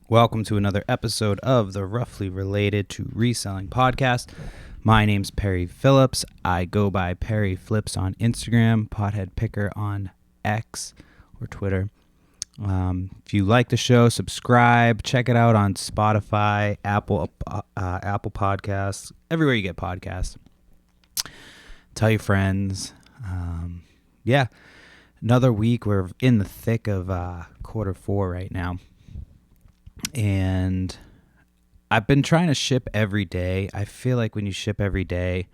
Welcome to another episode of the Roughly Related to Reselling podcast. My name's Perry Phillips. I go by Perry Flips on Instagram, Pothead Picker on X or Twitter. If you like the show, subscribe. Check it out on Spotify, Apple Podcasts, everywhere you get podcasts. Tell your friends. Another week. We're in the thick of quarter four right now. And I've been trying to ship every day. I feel like when you ship every day,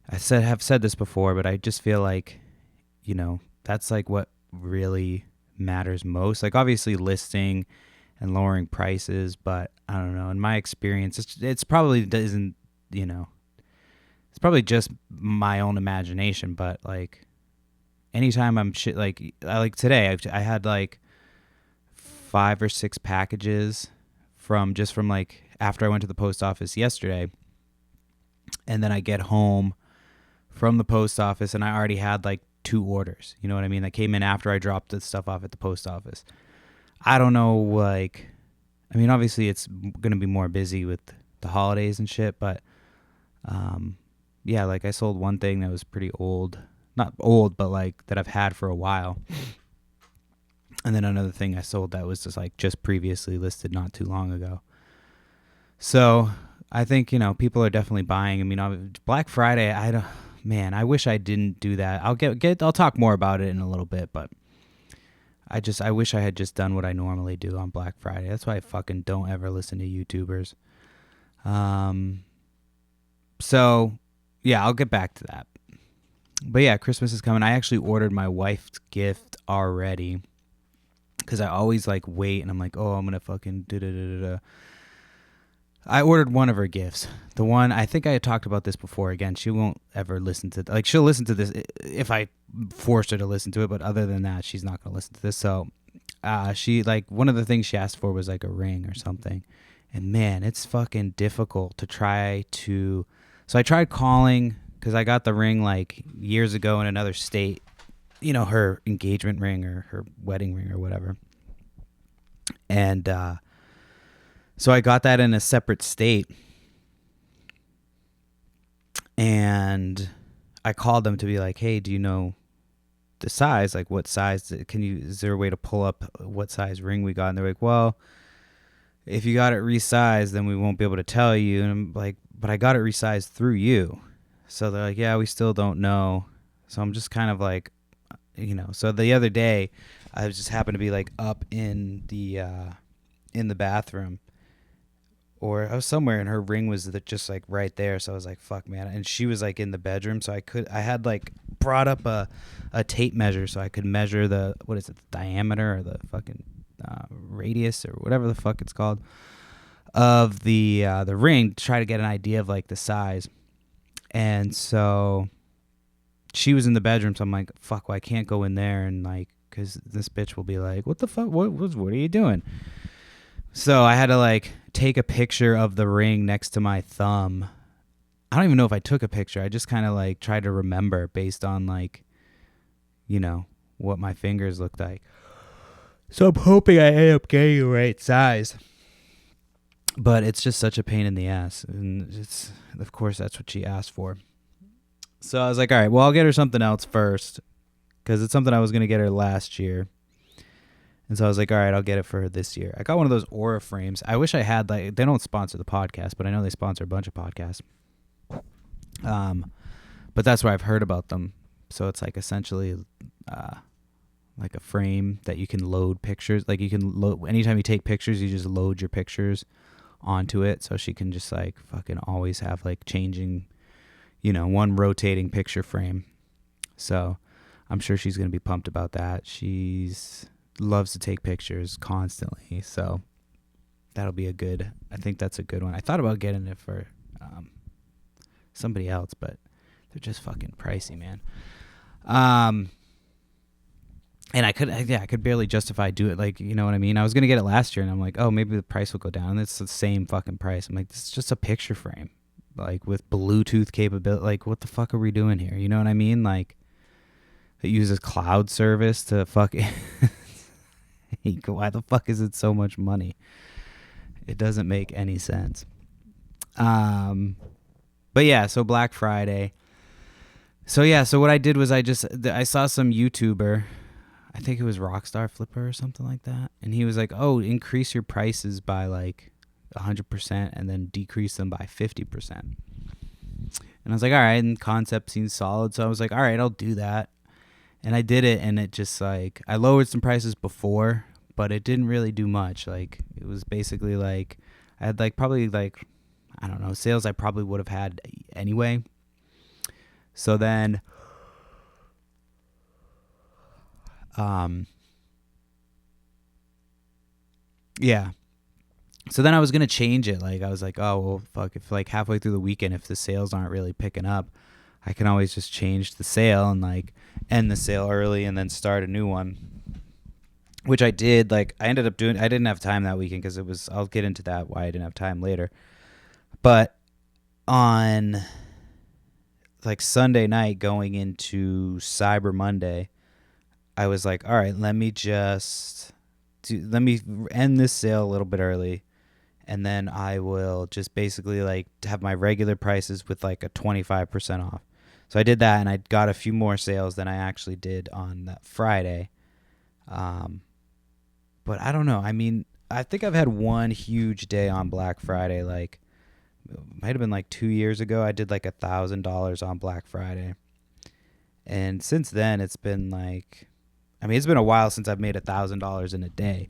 have said this before, but I just feel like, that's like what really matters most. Like obviously listing and lowering prices, but I don't know. In my experience, it's probably doesn't, it's probably just my own imagination. But like anytime I'm like today, I had like 5 or 6 packages from like after I went to the post office yesterday, and then I get home from the post office and I already had like 2 orders. You know what I mean? That came in after I dropped the stuff off at the post office. I don't know, obviously it's going to be more busy with the holidays and shit, but like I sold one thing that was pretty old. Not old, but like that I've had for a while. And then another thing I sold that was just previously listed not too long ago. So I think, people are definitely buying. I mean, Black Friday, I wish I didn't do that. I'll talk more about it in a little bit, but I wish I had just done what I normally do on Black Friday. That's why I fucking don't ever listen to YouTubers. So yeah, I'll get back to that. But yeah, Christmas is coming. I actually ordered my wife's gift already, because I always wait and I'm like, oh, I'm going to fucking da-da-da-da-da. I ordered one of her gifts. The one, I think I had talked about this before. Again, she won't ever listen to, she'll listen to this if I forced her to listen to it. But other than that, she's not going to listen to this. So she, one of the things she asked for was a ring or something. And man, it's fucking difficult to try to. So I tried calling, because I got the ring years ago in another state. Her engagement ring or her wedding ring or whatever. And so I got that in a separate state. And I called them to be like, hey, do you know the size? Like what size? Is there a way to pull up what size ring we got? And they're like, well, if you got it resized, then we won't be able to tell you. And I'm like, but I got it resized through you. So they're like, yeah, we still don't know. So I'm just kind of like, so the other day I was just happened to be up in the bathroom, or I was somewhere and her ring was just right there. So I was like, fuck, man. And she was in the bedroom. So I had brought up a tape measure so I could measure the diameter or the fucking radius or whatever the fuck it's called of the ring, to try to get an idea of the size. And so she was in the bedroom, so I'm like, fuck, well, I can't go in there and because this bitch will be like, what the fuck, what are you doing? So I had to take a picture of the ring next to my thumb. I don't even know if I took a picture. I just kind of tried to remember based on what my fingers looked like. So I'm hoping I end up getting the right size. But it's just such a pain in the ass. And of course, that's what she asked for. So I was like, all right, well, I'll get her something else first, because it's something I was going to get her last year. And so I was like, all right, I'll get it for her this year. I got one of those Aura frames. I wish I had, they don't sponsor the podcast, but I know they sponsor a bunch of podcasts. But that's where I've heard about them. So it's essentially a frame that you can load pictures. You can load, anytime you take pictures, you just load your pictures onto it. So she can just fucking always have changing, one rotating picture frame. So I'm sure she's going to be pumped about that. Loves to take pictures constantly. So that'll be I think that's a good one. I thought about getting it for somebody else, but they're just fucking pricey, man. And I could barely justify do it. You know what I mean? I was going to get it last year and I'm like, oh, maybe the price will go down. And it's the same fucking price. I'm like, this is just a picture frame, with Bluetooth capability. What the fuck are we doing here? You know what I mean? It uses cloud service to fucking, why the fuck is it so much money? It doesn't make any sense. But yeah, so Black Friday. So yeah, so what I did was I saw some YouTuber, I think it was Rockstar Flipper or something like that, and he was like, "Oh, increase your prices by like 100% and then decrease them by 50%." And I was like, "All right," and concept seems solid, so I was like, "All right, I'll do that." And I did it, and it just like I lowered some prices before, but it didn't really do much. Like it was basically like I had like probably like I don't know, sales I probably would have had anyway. So then yeah. So then I was going to change it. Like I was like, "Oh, well fuck, if like halfway through the weekend if the sales aren't really picking up, I can always just change the sale and like end the sale early and then start a new one." Which I did. Like I ended up doing. I didn't have time that weekend because it was. I'll get into that why I didn't have time later. But on like Sunday night going into Cyber Monday, I was like, all right, let me end this sale a little bit early, and then I will just basically like have my regular prices with like a 25% off. So I did that, and I got a few more sales than I actually did on that Friday. But I don't know. I mean, I think I've had one huge day on Black Friday. Like, it might have been like 2 years ago. I did like $1,000 on Black Friday, and since then it's been like, I mean, it's been a while since I've made $1,000 in a day.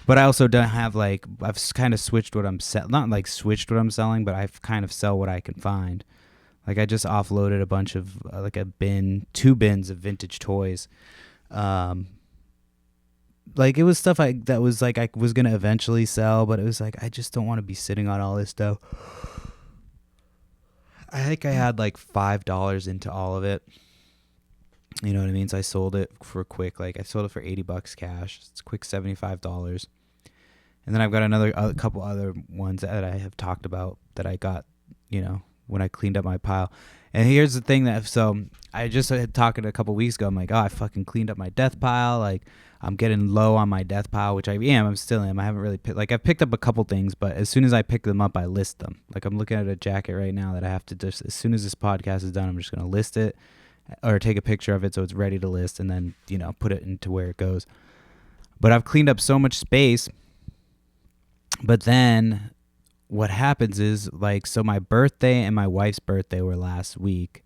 But I also don't have like I've kind of switched what I'm not like switched what I'm selling, but I've kind of sell what I can find. Like I just offloaded a bunch of like two bins of vintage toys. Like it was stuff that was like I was gonna eventually sell, but it was like I just don't want to be sitting on all this stuff. I think I had like $5 into all of it. You know what I mean? So I sold it for quick. Like I sold it for $80 cash. It's a quick $75. And then I've got a couple other ones that I have talked about that I got, when I cleaned up my pile. And here's the thing so I just had talking a couple weeks ago. I'm like, oh, I fucking cleaned up my death pile. Like I'm getting low on my death pile, which I am. I'm still am. I haven't really I've picked up a couple things, but as soon as I pick them up, I list them. Like I'm looking at a jacket right now that I have to just, as soon as this podcast is done, I'm just going to list it or take a picture of it so it's ready to list and then, put it into where it goes. But I've cleaned up so much space. But then what happens is like, so my birthday and my wife's birthday were last week.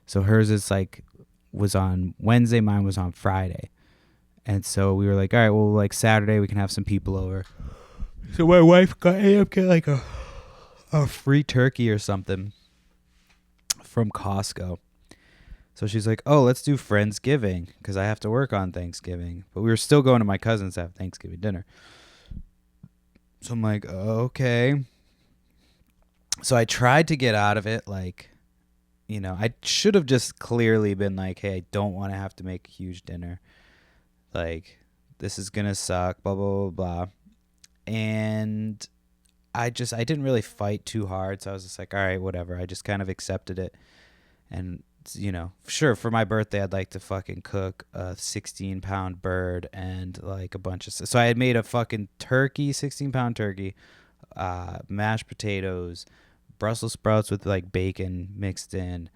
So hers is like, was on Wednesday. Mine was on Friday. And so we were like, all right, well, like Saturday we can have some people over. So my wife ended up getting like a free turkey or something from Costco. So she's like, oh, let's do Friendsgiving because I have to work on Thanksgiving. But we were still going to my cousin's to have Thanksgiving dinner. So I'm like, okay. So I tried to get out of it. Like, I should have just clearly been like, hey, I don't want to have to make a huge dinner. Like, this is going to suck, blah, blah, blah, blah. And I didn't really fight too hard. So I was just like, all right, whatever. I just kind of accepted it. And, sure, for my birthday, I'd like to fucking cook a 16-pound bird and like a bunch of stuff. So I had made a fucking turkey, 16-pound turkey, mashed potatoes, Brussels sprouts with like bacon mixed in,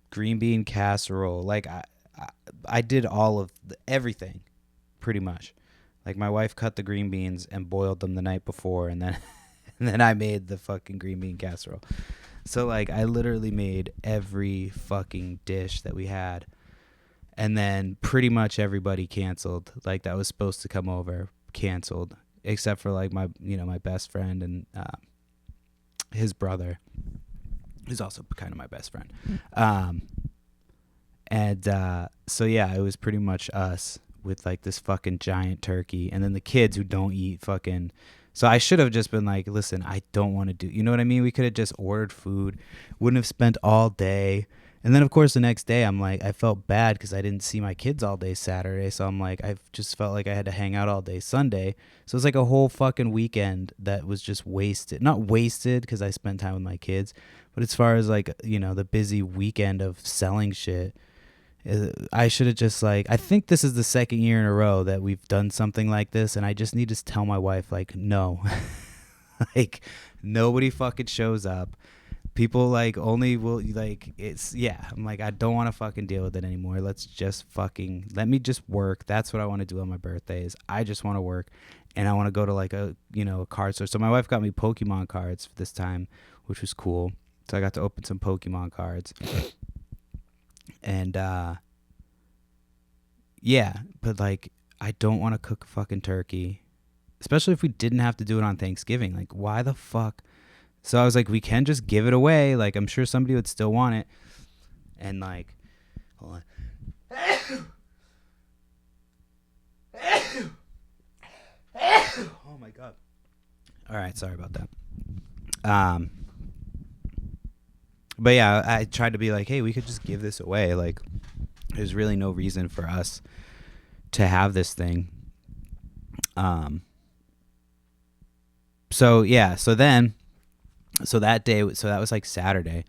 green bean casserole. Like I did all of everything pretty much. Like my wife cut the green beans and boiled them the night before, and then and then I made the fucking green bean casserole. So like I literally made every fucking dish that we had. And then pretty much everybody canceled. Like that was supposed to come over, canceled, except for like my best friend and his brother, who's also kind of my best friend. So yeah, it was pretty much us with like this fucking giant turkey, and then the kids who don't eat fucking. So I should have just been like, listen, I don't want to do, you know what I mean? We could have just ordered food, wouldn't have spent all day. And then, of course, the next day, I'm like, I felt bad because I didn't see my kids all day Saturday. So I'm like, I just felt like I had to hang out all day Sunday. So it's like a whole fucking weekend that was just wasted. Not wasted because I spent time with my kids, but as far as like, the busy weekend of selling shit, I should have just like, I think this is the second year in a row that we've done something like this, and I just need to tell my wife like, no, like nobody fucking shows up. People like only will like it's yeah. I'm like, I don't want to fucking deal with it anymore. Let's just fucking let me just work. That's what I want to do on my birthdays. I just want to work, and I want to go to like a a card store. So my wife got me Pokemon cards for this time, which was cool. So I got to open some Pokemon cards, and yeah, but like I don't want to cook a fucking turkey, especially if we didn't have to do it on Thanksgiving. Like, why the fuck? So I was like, we can just give it away. Like, I'm sure somebody would still want it. And like, hold on. Oh my god. All right, sorry about that. But yeah, I tried to be like, hey, we could just give this away. Like, there's really no reason for us to have this thing. So yeah, so that day, so that was like Saturday.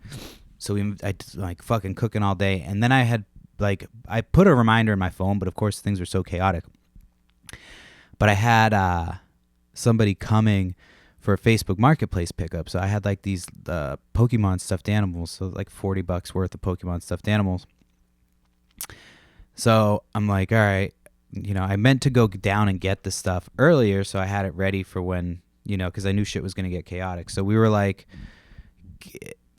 So I like fucking cooking all day, and then I had like I put a reminder in my phone, but of course things were so chaotic. But I had somebody coming for a Facebook Marketplace pickup, so I had like these Pokemon stuffed animals, so like $40 worth of Pokemon stuffed animals. So I'm like, all right, I meant to go down and get the stuff earlier, so I had it ready for when because I knew shit was gonna get chaotic. So we were like,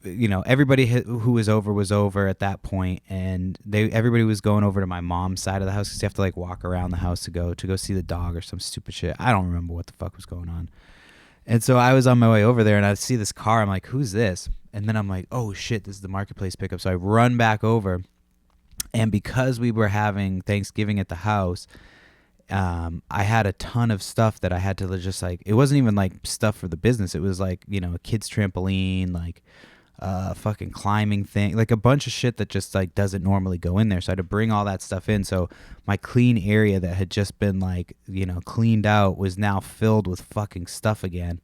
everybody who was over at that point, and everybody was going over to my mom's side of the house because you have to like walk around the house to go see the dog or some stupid shit. I don't remember what the fuck was going on. And so I was on my way over there, and I see this car. I'm like, who's this? And then I'm like, oh shit, this is the Marketplace pickup. So I run back over, and because we were having Thanksgiving at the house, I had a ton of stuff that I had to just like, it wasn't even like stuff for the business. It was like, a kid's trampoline, like fucking climbing thing, like a bunch of shit that just like doesn't normally go in there. So I had to bring all that stuff in. So my clean area that had just been like, cleaned out was now filled with fucking stuff again.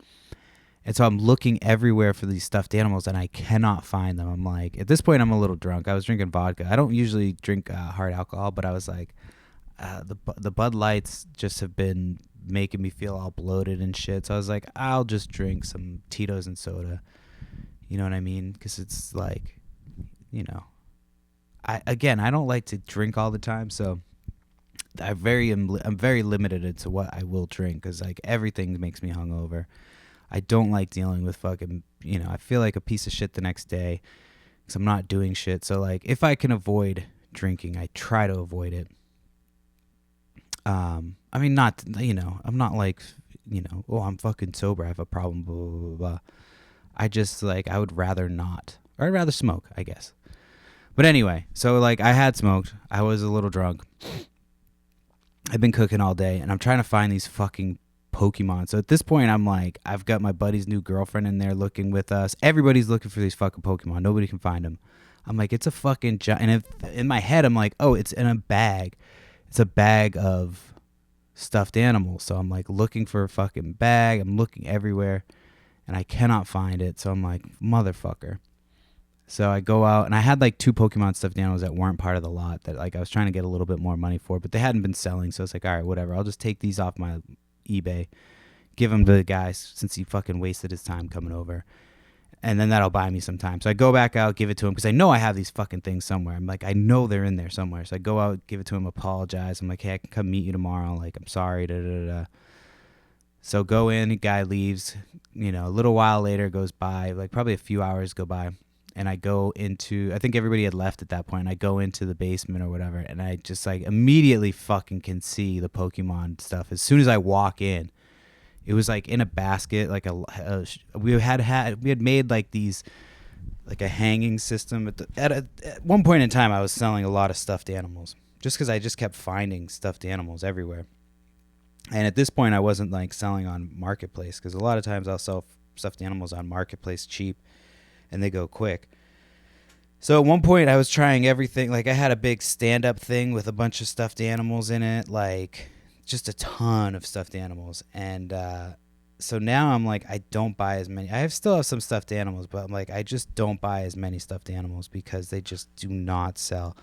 And so I'm looking everywhere for these stuffed animals, and I cannot find them. I'm like, at this point, I'm a little drunk. I was drinking vodka. I don't usually drink hard alcohol, but I was like, the Bud Lights just have been making me feel all bloated and shit. So I was like, I'll just drink some Tito's and soda. You know what I mean? Because it's like, I don't like to drink all the time, so I'm very limited into what I will drink because like everything makes me hungover. I don't like dealing with fucking, I feel like a piece of shit the next day because I'm not doing shit. So like if I can avoid drinking, I try to avoid it. I mean, not, I'm not like, oh, I'm fucking sober, I have a problem, blah, blah, blah, blah. I just like, I would rather not, or I'd rather smoke, I guess. But anyway, so like I had smoked, I was a little drunk. I've been cooking all day, and I'm trying to find these fucking Pokemon. So at this point, I'm like, I've got my buddy's new girlfriend in there looking with us. Everybody's looking for these fucking Pokemon. Nobody can find them. I'm like, it's a fucking and in my head, I'm like, oh, it's in a bag. It's a bag of stuffed animals. So I'm like looking for a fucking bag. I'm looking everywhere, and I cannot find it. So I'm like, motherfucker. So I go out, and I had like 2 Pokemon stuffed animals that weren't part of the lot that like I was trying to get a little bit more money for, but they hadn't been selling. So it's like, all right, whatever. I'll just take these off my eBay, give them to the guy since he fucking wasted his time coming over, and then that'll buy me some time. So I go back out, give it to him because I know I have these fucking things somewhere. I'm like, I know they're in there somewhere. So I go out, give it to him, apologize. I'm like, hey, I can come meet you tomorrow. Like, I'm sorry. Da, da, da. So go in, the guy leaves. A little while later goes by, like probably a few hours go by, and I go into, I think everybody had left at that point. I go into the basement or whatever, and I just like immediately fucking can see the Pokemon stuff. As soon as I walk in, it was like in a basket, like we had made like these, like a hanging system. At one point in time, I was selling a lot of stuffed animals just because I just kept finding stuffed animals everywhere. And at this point, I wasn't like selling on Marketplace because a lot of times I'll sell stuffed animals on Marketplace cheap, and they go quick. So at one point, I was trying everything. Like I had a big stand-up thing with a bunch of stuffed animals in it, like just a ton of stuffed animals. And so now I'm like, I don't buy as many. Still have some stuffed animals, but I'm like, I just don't buy as many stuffed animals because they just do not sell.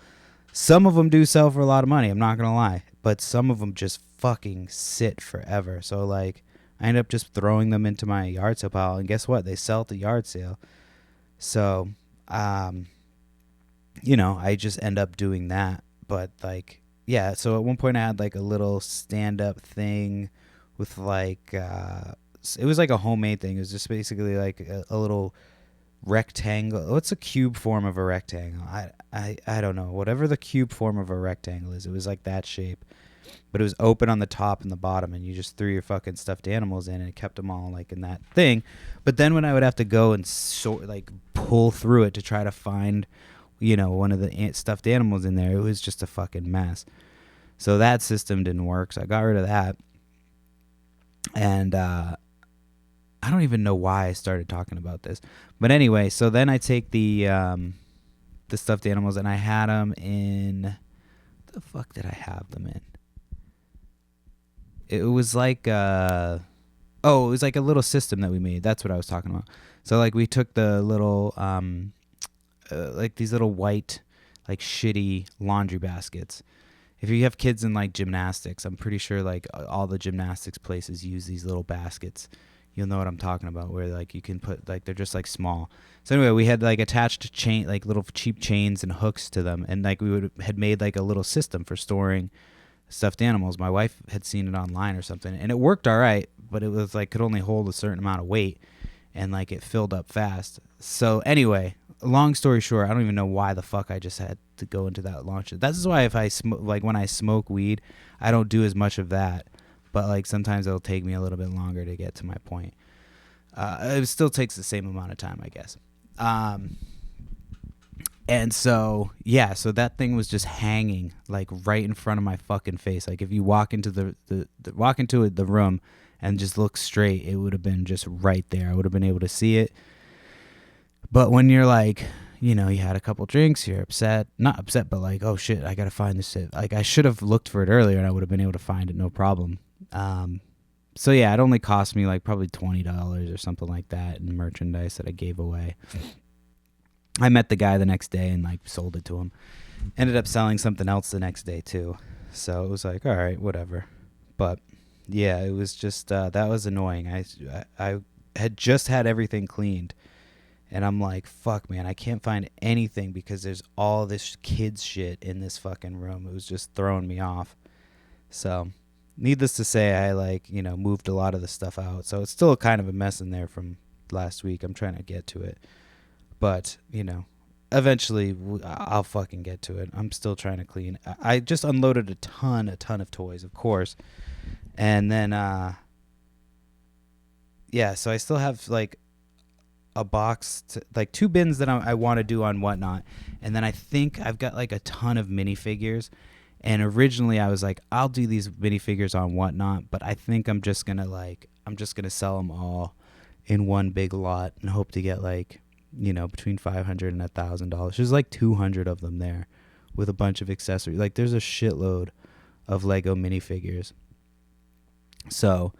Some of them do sell for a lot of money, I'm not gonna lie, but some of them just fucking sit forever. So like, I end up just throwing them into my yard sale pile, and guess what? They sell at the yard sale. So, um, I just end up doing that. But like, yeah. So at one point, I had like a little stand-up thing with like, it was like a homemade thing. It was just basically like a little rectangle. What's a cube form of a rectangle? I don't know. Whatever the cube form of a rectangle is, it was like that shape, but it was open on the top and the bottom, and you just threw your fucking stuffed animals in, and it kept them all like in that thing. But then when I would have to go and sort like pull through it to try to find, one of the stuffed animals in there, it was just a fucking mess. So that system didn't work. So I got rid of that, and I don't even know why I started talking about this, but anyway. So then I take the stuffed animals, and I had them in. What the fuck did I have them in? It was like it was like a little system that we made. That's what I was talking about. So like we took the little like these little white like shitty laundry baskets. If you have kids in like gymnastics, I'm pretty sure like all the gymnastics places use these little baskets. You'll know what I'm talking about, where like you can put like, they're just like small. So anyway, we had like attached chain, like little cheap chains and hooks to them, and like had made like a little system for storing stuffed animals. My wife had seen it online or something, and it worked all right, but it was like could only hold a certain amount of weight, and like it filled up fast. So anyway, long story short, I don't even know why the fuck I just had to go into that launch. That's why if I smoke, like when I smoke weed, I don't do as much of that. But like sometimes it'll take me a little bit longer to get to my point. It still takes the same amount of time, I guess. And so, yeah, so that thing was just hanging like right in front of my fucking face. Like if you walk into the room and just look straight, it would have been just right there. I would have been able to see it. But when you're like, you had a couple drinks, you're upset. Not upset, but like, oh shit, I got to find this shit. Like I should have looked for it earlier and I would have been able to find it, no problem. So yeah, it only cost me like probably $20 or something like that in merchandise that I gave away. I met the guy the next day and like sold it to him. Ended up selling something else the next day too. So it was like, all right, whatever. But yeah, it was just that was annoying. I had just had everything cleaned, and I'm like, fuck, man, I can't find anything because there's all this kids shit in this fucking room. It was just throwing me off. So, needless to say, I moved a lot of the stuff out. So it's still kind of a mess in there from last week. I'm trying to get to it. But, eventually I'll fucking get to it. I'm still trying to clean. I just unloaded a ton of toys, of course. And then, yeah, so I still have like a box, like 2 bins that I want to do on Whatnot. And then I think I've got like a ton of minifigures. And originally I was like, I'll do these minifigures on Whatnot, but I think I'm just going to sell them all in one big lot and hope to get like, between $500 and $1,000. There's like 200 of them there with a bunch of accessories. Like there's a shitload of Lego minifigures. So,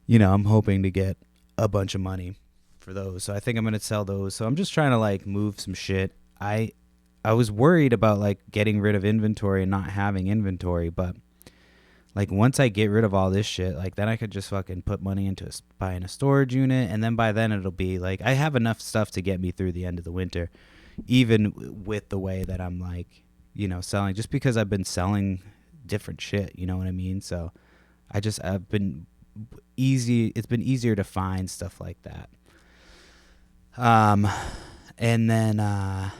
I'm hoping to get a bunch of money for those. So I think I'm going to sell those. So I'm just trying to like move some shit. I was worried about like getting rid of inventory and not having inventory, but like once I get rid of all this shit, like then I could just fucking put money into buying a storage unit, and then by then it'll be like I have enough stuff to get me through the end of the winter, even with the way that I'm like, selling, just because I've been selling different shit, you know what I mean? So I've been it's been easier to find stuff like that. And then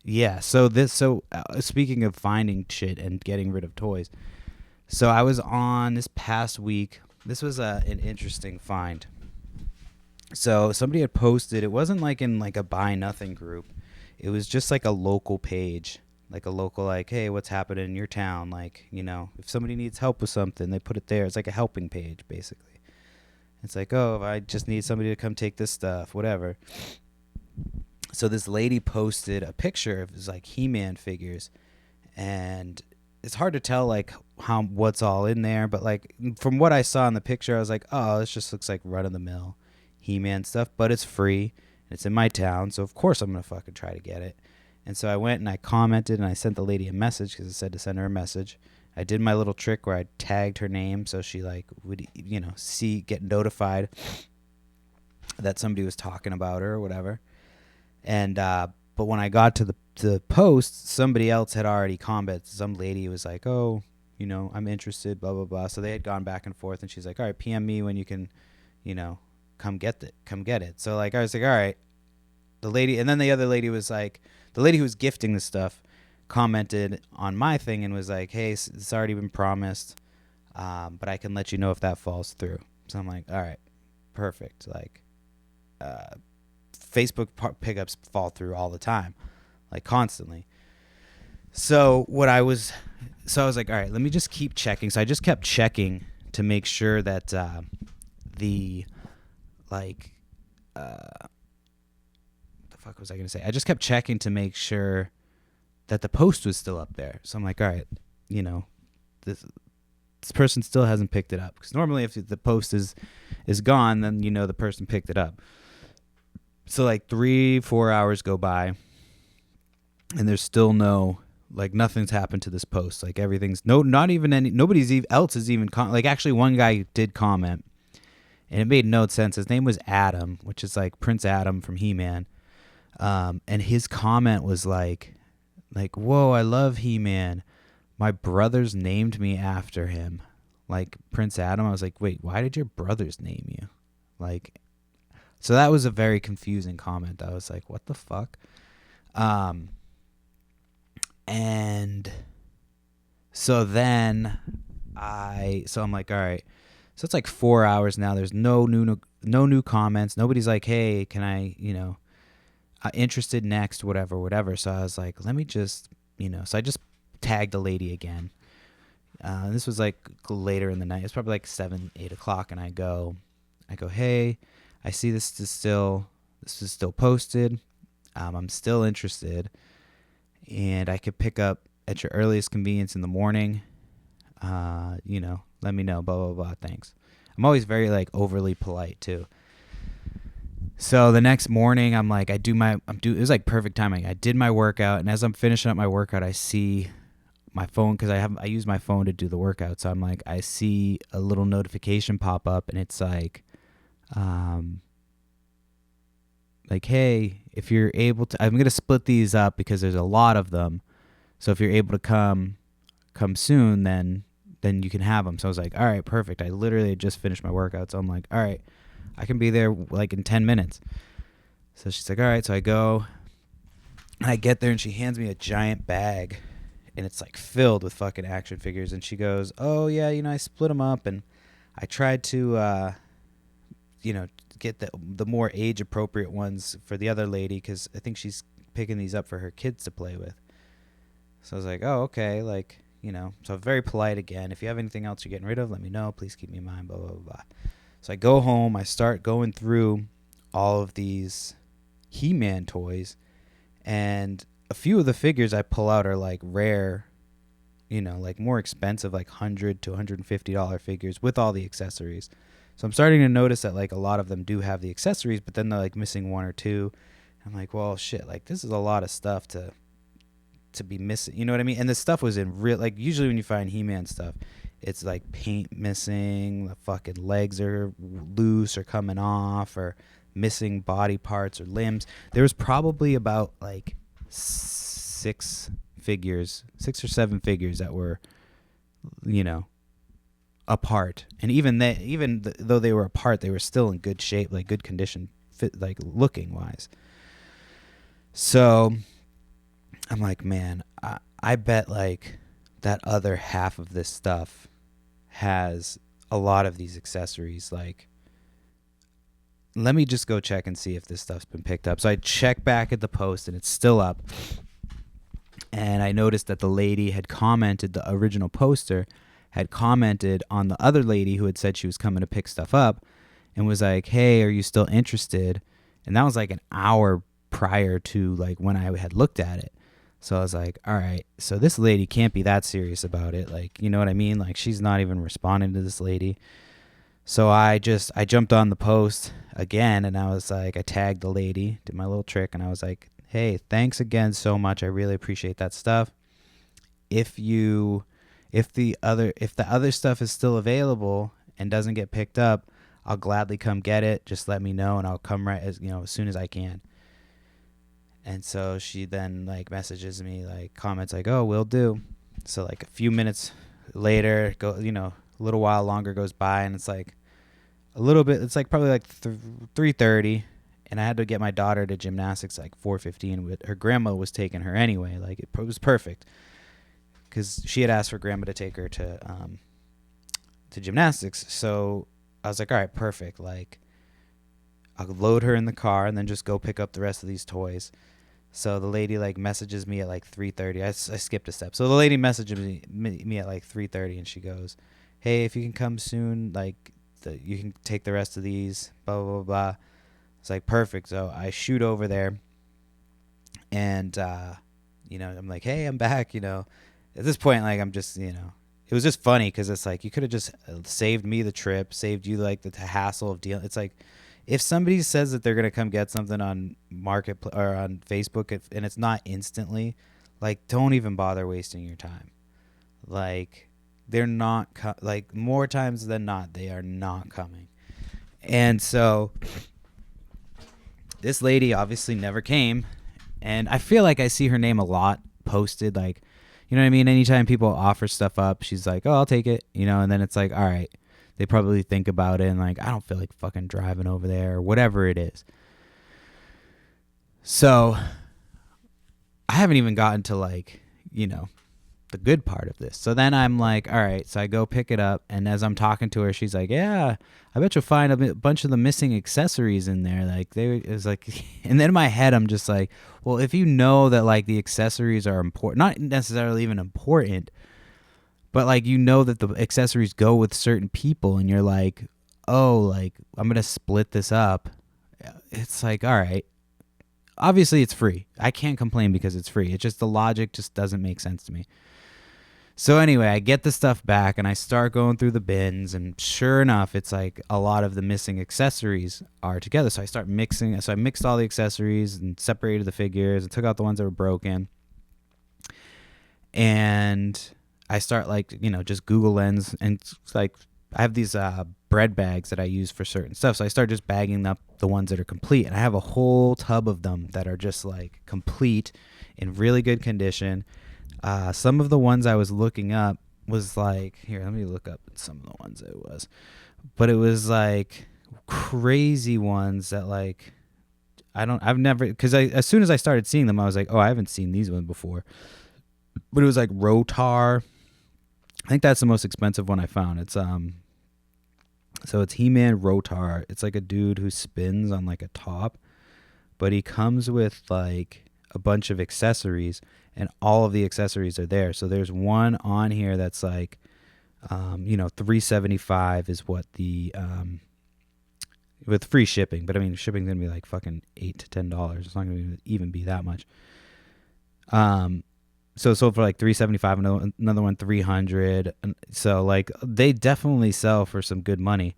yeah, so speaking of finding shit and getting rid of toys, so I was on this past week. This was an interesting find. So somebody had posted, it wasn't like in like a buy nothing group. It was just like a local page, like a local, like, hey, what's happening in your town? Like, if somebody needs help with something, they put it there. It's like a helping page, basically. It's like, oh, if I just need somebody to come take this stuff, whatever. So this lady posted a picture of his like He-Man figures, and it's hard to tell like what's all in there, but like from what I saw in the picture, I was like, oh, this just looks like run of the mill He-Man stuff, but it's free and it's in my town, so of course I'm gonna fucking try to get it. And so I went and I commented and I sent the lady a message because it said to send her a message. I did my little trick where I tagged her name so she like would get notified that somebody was talking about her or whatever. And but when I got to the post, somebody else had already commented. Some lady was like, "Oh, I'm interested." Blah blah blah. So they had gone back and forth, and she's like, "All right, PM me when you can, come get it." So like I was like, "All right." The lady, and then the other lady was like, the lady who was gifting the stuff commented on my thing and was like, "Hey, it's already been promised, but I can let you know if that falls through." So I'm like, "All right, perfect." Like, Facebook pickups fall through all the time, like constantly. So I was like, all right, let me just keep checking. So I just kept checking to make sure that the fuck was I gonna say? I just kept checking to make sure that the post was still up there. So I'm like, all right, this person still hasn't picked it up, because normally if the post is gone, then the person picked it up. So like 3-4 hours go by, and there's still nothing's happened to this post. Like everything's nobody's else is even actually one guy did comment, and it made no sense. His name was Adam, which is like Prince Adam from He-Man. And his comment was like, "Whoa, I love He-Man. My brothers named me after him." Like Prince Adam. I was like, "Wait, why did your brothers name you?" So that was a very confusing comment. I was like, "What the fuck?" And so then I'm like, all right. So it's like 4 hours now. There's no new comments. Nobody's like, "Hey, can I, interested next, whatever." So I was like, let me just, so I just tagged the lady again. This was like later in the night. It's probably like 7-8 o'clock. And I go, "Hey, I see this is still posted. I'm still interested, and I could pick up at your earliest convenience in the morning. Let me know, blah, blah, blah. Thanks." I'm always very like overly polite too. So the next morning, I'm like, it was like perfect timing. I did my workout, and as I'm finishing up my workout, I see my phone, because I use my phone to do the workout. So I'm like, I see a little notification pop up, and it's like, "Hey, if you're able to, I'm gonna split these up because there's a lot of them. So if you're able to come soon, then you can have them." So I was like, all right, perfect. I literally just finished my workout, so I'm like, all right, I can be there like in 10 minutes. So she's like, all right. So I go, and I get there, and she hands me a giant bag, and it's like filled with fucking action figures. And she goes, "Oh yeah, I split them up, and I tried to, get the more age appropriate ones for the other lady, because I think she's picking these up for her kids to play with." So I was like, oh, okay, so very polite again. "If you have anything else you're getting rid of, let me know. Please keep me in mind, blah, blah, blah." So I go home. I start going through all of these He-Man toys, and a few of the figures I pull out are like rare, like more expensive, like $100 to $150 figures with all the accessories. So I'm starting to notice that like a lot of them do have the accessories, but then they're like missing one or two. I'm like, well, shit, like this is a lot of stuff to be missing. You know what I mean? And this stuff was in real, like usually when you find He-Man stuff, it's like paint missing, the fucking legs are loose or coming off, or missing body parts or limbs. There was probably about like 6 or 7 figures that were, apart. And even though they were apart, they were still in good shape, like good condition, fit, like looking wise. So I'm like, man, I bet like that other half of this stuff has a lot of these accessories. Like, let me just go check and see if this stuff's been picked up. So I check back at the post, and it's still up. And I noticed that the lady had commented, the original poster had commented on the other lady who had said she was coming to pick stuff up, and was like, "Hey, are you still interested?" And that was like an hour prior to like when I had looked at it. So I was like, all right, so this lady can't be that serious about it. Like, you know what I mean? Like, she's not even responding to this lady. So I jumped on the post again, and I was like, I tagged the lady, did my little trick, and I was like, hey, thanks again so much. I really appreciate that stuff. If you if the other stuff is still available and doesn't get picked up, I'll gladly come get it. Just let me know and I'll come as soon as I can. And so she then like messages me, like comments like, "Oh, will do." So like a few minutes later, a little while longer goes by, and it's like a little bit. It's like probably like 3:30, and I had to get my daughter to gymnastics like 4:15. Her grandma was taking her anyway. Like it was perfect because she had asked for grandma to take her to gymnastics. So I was like, all right, perfect. Like I'll load her in the car and then just go pick up the rest of these toys. So the lady like messages me at like 3:30. I skipped a step. So the lady messages me at like 3:30, and she goes, "Hey, if you can come soon, like you can take the rest of these." Blah blah blah blah. It's like perfect. So I shoot over there, and I'm like, "Hey, I'm back." At this point, like I'm just it was just funny because it's like you could have just saved me the trip, saved you like the hassle of dealing. It's like, if somebody says that they're gonna come get something on Marketplace or on Facebook and it's not instantly, like don't even bother wasting your time. Like they're not like more times than not they are not coming. And so this lady obviously never came, and I feel like I see her name a lot posted, like, you know what I mean? Anytime people offer stuff up, she's like, "Oh, I'll take it," and then it's like, all right. They probably think about it and like, I don't feel like fucking driving over there or whatever it is. So I haven't even gotten to like, the good part of this. So then I'm like, all right. So I go pick it up. And as I'm talking to her, she's like, yeah, I bet you'll find a bunch of the missing accessories in there. Like it was like, and then in my head, I'm just like, well, if you know that like the accessories are important, not necessarily even important, but like that the accessories go with certain people, and you're like, oh, like I'm gonna split this up. It's like, all right. Obviously, it's free. I can't complain because it's free. It's just the logic just doesn't make sense to me. So anyway, I get the stuff back and I start going through the bins, and sure enough, it's like a lot of the missing accessories are together. So I start mixing. So I mixed all the accessories and separated the figures and took out the ones that were broken. And I start like, just Google Lens, and it's like I have these bread bags that I use for certain stuff. So I start just bagging up the ones that are complete, and I have a whole tub of them that are just like complete in really good condition. Some of the ones I was looking up was like, here, let me look up some of the ones it was, but it was like crazy ones that like, I've never, because as soon as I started seeing them, I was like, oh, I haven't seen these ones before. But it was like Rotar. I think that's the most expensive one I found. It's so it's He-Man Rotar. It's like a dude who spins on like a top, but he comes with like a bunch of accessories, and all of the accessories are there. So there's one on here that's like $375 is what the with free shipping, but I mean shipping's gonna be like fucking $8 to $10. It's not gonna even be that much. So it sold for like $375, another one $300. So like they definitely sell for some good money.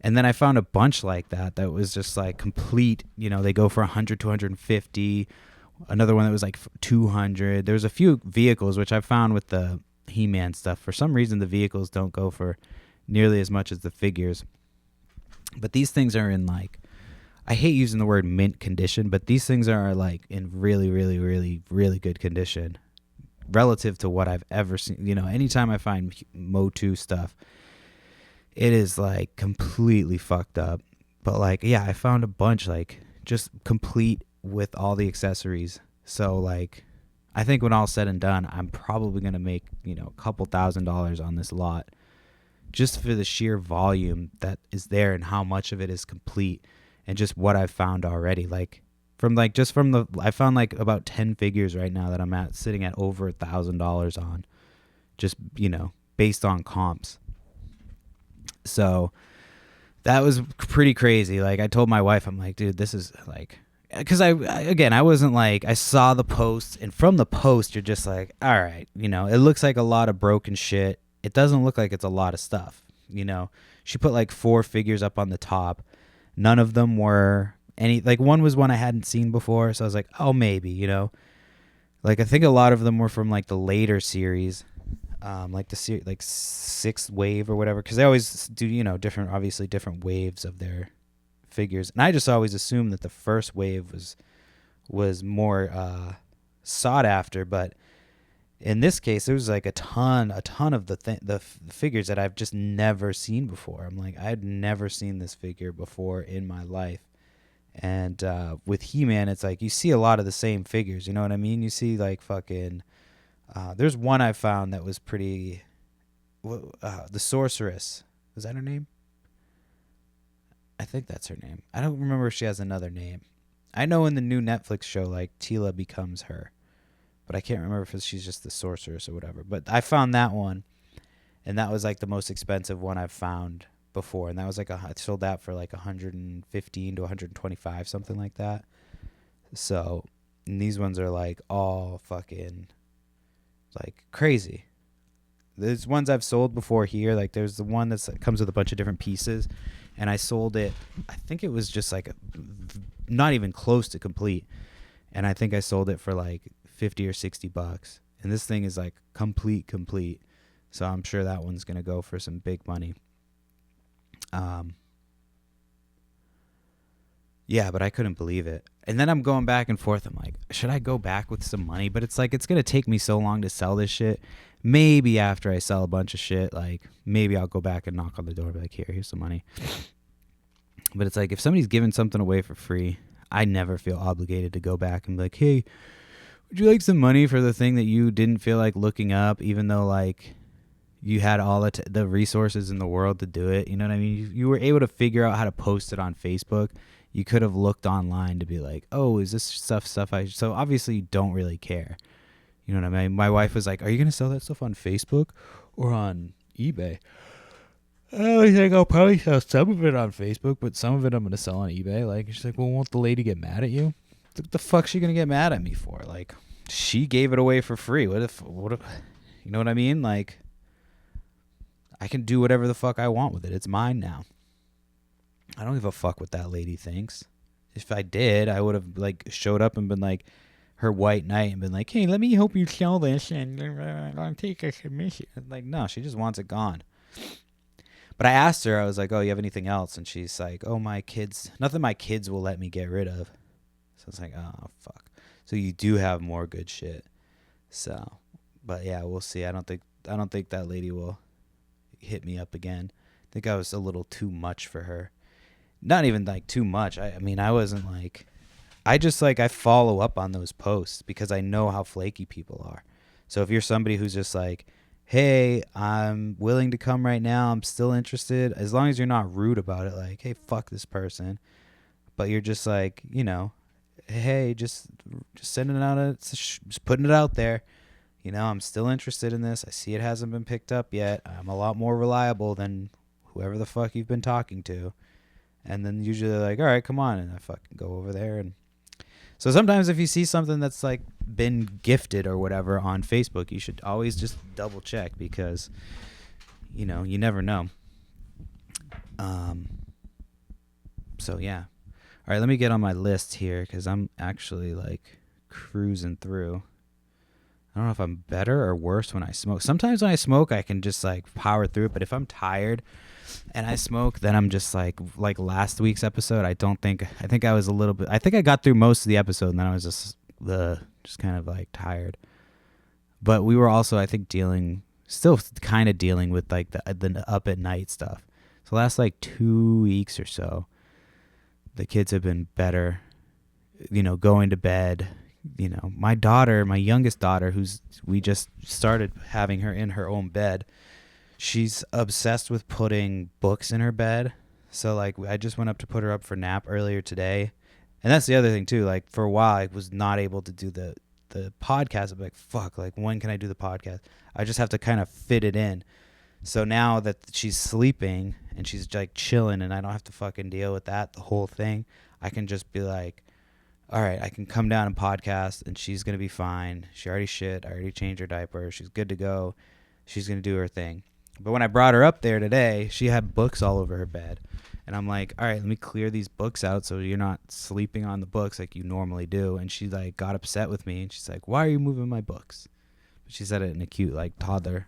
And then I found a bunch like that was just like complete. They go for $100 to $150. Another one that was like $200. There's a few vehicles which I found with the He-Man stuff. For some reason, the vehicles don't go for nearly as much as the figures. But these things are in like, I hate using the word mint condition, but these things are like in really, really, really, really good condition relative to what I've ever seen. Anytime I find Motu stuff, it is like completely fucked up. But like, yeah, I found a bunch like just complete with all the accessories. So like, I think when all's said and done, I'm probably going to make, a couple $1,000s on this lot just for the sheer volume that is there and how much of it is complete and just what I've found already. Like, I found like about 10 figures right now that I'm sitting at over $1,000 on, just, based on comps. So that was pretty crazy. Like I told my wife, I'm like, dude, this is like, because I wasn't like, I saw the post, and from the post, you're just like, all right, it looks like a lot of broken shit. It doesn't look like it's a lot of stuff. She put like 4 figures up on the top. None of them were any, like one was one I hadn't seen before, so I was like, oh, maybe, you know. Like I think a lot of them were from like the later series, like like sixth wave or whatever, because they always do, you know, different, obviously different waves of their figures, and I just always assumed that the first wave was more sought after, but in this case, there was like a ton of the figures that I've just never seen before. I'm like, I'd never seen this figure before in my life. And with He-Man, it's like you see a lot of the same figures. You know what I mean? You see like fucking. There's one I found that was pretty. The Sorceress, was that her name? I think that's her name. I don't remember if she has another name. I know in the new Netflix show, like Tila becomes her, but I can't remember if she's just the Sorceress or whatever. But I found that one, and that was like the most expensive one I've found before, and that was like I sold that for like 115 to 125, something like that. So, and these ones are like all fucking like crazy. There's ones I've sold before here. Like there's the one that comes with a bunch of different pieces, and I sold it. I think it was just like not even close to complete, and I think I sold it for like $50 or $60. And this thing is like complete. So I'm sure that one's gonna go for some big money. Yeah, but I couldn't believe it. And then I'm going back and forth. I'm like, should I go back with some money? But it's like, it's going to take me so long to sell this shit. Maybe after I sell a bunch of shit, like maybe I'll go back and knock on the door and be like, here's some money. But it's like, if somebody's giving something away for free, I never feel obligated to go back and be like, hey, would you like some money for the thing that you didn't feel like looking up, even though like you had all the resources in the world to do it? You know what I mean? You were able to figure out how to post it on Facebook. You could have looked online to be like, oh, is this stuff so obviously you don't really care. You know what I mean? My wife was like, are you going to sell that stuff on Facebook or on eBay? I think I'll probably sell some of it on Facebook, but some of it I'm going to sell on eBay. Like, she's like, well, won't the lady get mad at you? What the fuck's she going to get mad at me for? Like, she gave it away for free. What if, you know what I mean? Like, I can do whatever the fuck I want with it. It's mine now. I don't give a fuck what that lady thinks. If I did, I would have like showed up and been like her white knight and been like, hey, let me help you sell this and I'll take a commission. Like, no, she just wants it gone. But I asked her, I was like, oh, you have anything else? And she's like, oh, my kids, nothing my kids will let me get rid of. So it's like, oh, fuck. So you do have more good shit. So, but yeah, we'll see. I don't think that lady will hit me up again. I think I was a little too much for her. Not even like too much. I mean, I wasn't like, I just like, I follow up on those posts because I know how flaky people are. So if you're somebody who's just like, hey, I'm willing to come right now, I'm still interested, as long as you're not rude about it, like, hey, fuck this person, but you're just like, you know, hey, just sending it out, just putting it out there, you know, I'm still interested in this, I see it hasn't been picked up yet, I'm a lot more reliable than whoever the fuck you've been talking to. And then usually they're like, all right, come on. And I fucking go over there. And so sometimes if you see something that's like been gifted or whatever on Facebook, you should always just double check because, you know, you never know. So yeah. All right, let me get on my list here because I'm actually like cruising through. I don't know if I'm better or worse when I smoke. Sometimes when I smoke, I can just like power through it. But if I'm tired and I smoke, then I'm just like last week's episode. I think I was a little bit, I think I got through most of the episode and then I was just kind of like tired. But we were also, I think, still kind of dealing with like the up at night stuff. So last like 2 weeks or so, the kids have been better, you know, going to bed. You know, my youngest daughter, we just started having her in her own bed. She's obsessed with putting books in her bed. So like I just went up to put her up for nap earlier today. And that's the other thing too. Like for a while I was not able to do the podcast. I'm like, fuck, like when can I do the podcast? I just have to kind of fit it in. So now that she's sleeping and she's like chilling and I don't have to fucking deal with that, the whole thing, I can just be like, all right, I can come down and podcast and she's going to be fine. She already shit. I already changed her diaper. She's good to go. She's going to do her thing. But when I brought her up there today, she had books all over her bed. And I'm like, all right, let me clear these books out so you're not sleeping on the books like you normally do. And she like got upset with me and she's like, why are you moving my books? She said it in a cute like toddler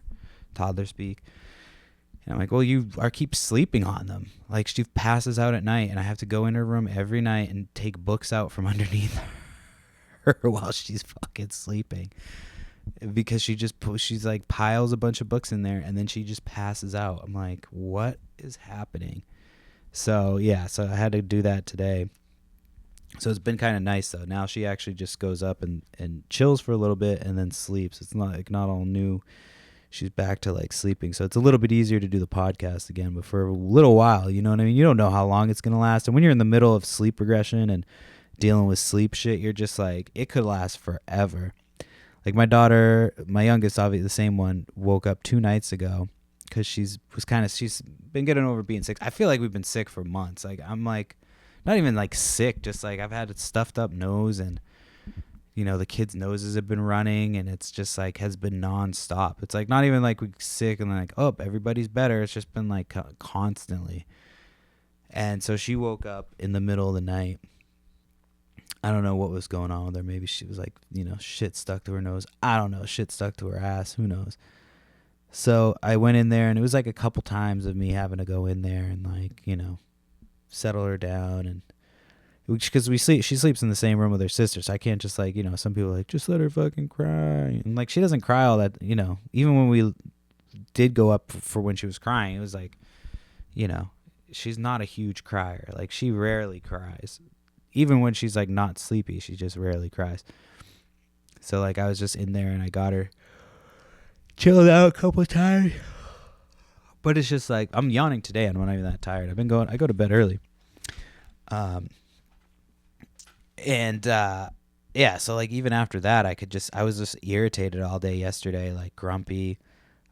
speak. And I'm like, well, you are keep sleeping on them. Like she passes out at night and I have to go in her room every night and take books out from underneath her while she's fucking sleeping. Because she's like piles a bunch of books in there and then she just passes out. I'm like, what is happening? So yeah, so I had to do that today. So it's been kind of nice though. Now she actually just goes up and chills for a little bit and then sleeps. It's not like not all new. She's back to like sleeping. So it's a little bit easier to do the podcast again, but for a little while, you know what I mean? You don't know how long it's going to last. And when you're in the middle of sleep regression and dealing with sleep shit, you're just like, it could last forever. Like my daughter, my youngest, obviously the same one, woke up 2 nights ago because she's been getting over being sick. I feel like we've been sick for months. Like I'm like, not even like sick, just like I've had a stuffed up nose and, you know, the kids' noses have been running and it's just like has been nonstop. It's like not even like we're sick and like, oh, everybody's better. It's just been like constantly. And so she woke up in the middle of the night. I don't know what was going on with her. Maybe she was like, you know, shit stuck to her nose. I don't know. Shit stuck to her ass. Who knows? So I went in there and it was like a couple times of me having to go in there and like, you know, settle her down and because she sleeps in the same room with her sister, so I can't just like, you know, some people are like, just let her fucking cry. And like she doesn't cry all that, you know, even when we did go up for when she was crying, it was like, you know, she's not a huge crier. Like she rarely cries. Even when she's like not sleepy, she just rarely cries. So like I was just in there and I got her chilled out a couple of times. But it's just like I'm yawning today and I'm not even that tired. I go to bed early. Yeah, so like even after that I was just irritated all day yesterday, like grumpy.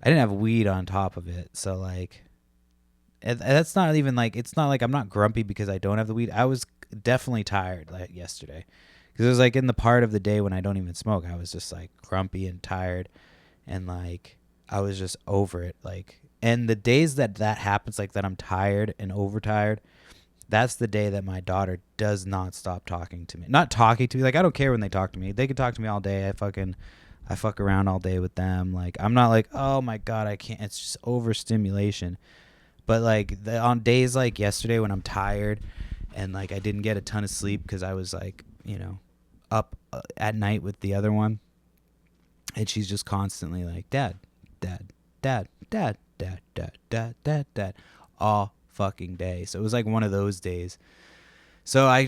I didn't have weed on top of it, so like and that's not even like, it's not like I'm not grumpy because I don't have the weed. I was definitely tired like yesterday because it was like in the part of the day when I don't even smoke, I was just like grumpy and tired and like I was just over it. Like, and the days that happens, like that I'm tired and overtired, that's the day that my daughter does not stop talking to me. Not talking to me. Like, I don't care when they talk to me. They can talk to me all day. I fuck around all day with them. Like, I'm not like, oh my God, I can't. It's just overstimulation. But like on days like yesterday when I'm tired and like I didn't get a ton of sleep because I was like, you know, up at night with the other one. And she's just constantly like, dad, dad, dad, dad, dad, dad, dad, dad, dad, all fucking day. So it was like one of those days. So I